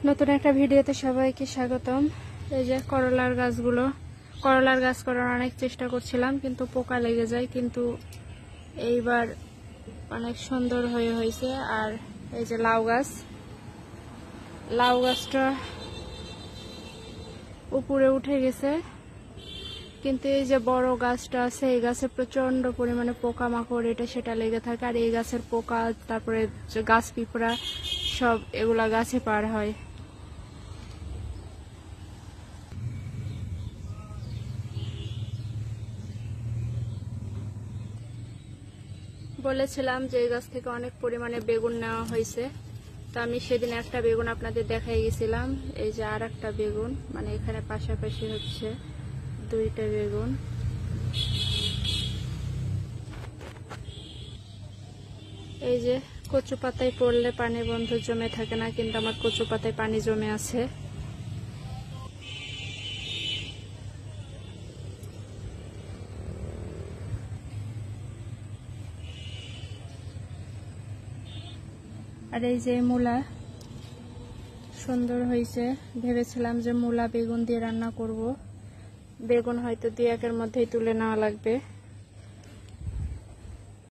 নতুন একটা ভিডিওতে সবাইকে স্বাগতম। এই যে করলার গাছগুলো, করলার গাছ করার অনেক চেষ্টা করছিলাম কিন্তু পোকা লেগে যায়, কিন্তু এইবার অনেক সুন্দর হয়েছে। আর এই যে লাউ গাছটা উপরে উঠে গেছে, কিন্তু এই যে বড় গাছটা আছে এই গাছে প্রচন্ড পরিমাণে পোকামাকড় এটা সেটা লেগে থাকে। আর এই গাছের পোকা, তারপরে যে গাছ পিঁপড়া সব এগুলা গাছে পার হয়। বলেছিলাম যে এই গাছ থেকে অনেক পরিমাণে বেগুন নেওয়া হয়েছে, তো আমি সেদিন একটা বেগুন আপনাদের দেখাই গেছিলাম। এই যে আর একটা বেগুন, মানে এখানে পাশাপাশি হচ্ছে দুইটা বেগুন। এই যে কচু পাতায় পড়লে পানি বন্ধ জমে থাকে না, কিন্তু আমার কচু পাতায় পানি জমে আছে। আর এই যে মূলা সুন্দর হয়েছে, ভেবেছিলাম যে মূলা বেগুন দিয়ে রান্না করব। বেগুন হয়তো 2-1 এর মধ্যেই তুলে নেওয়া লাগবে।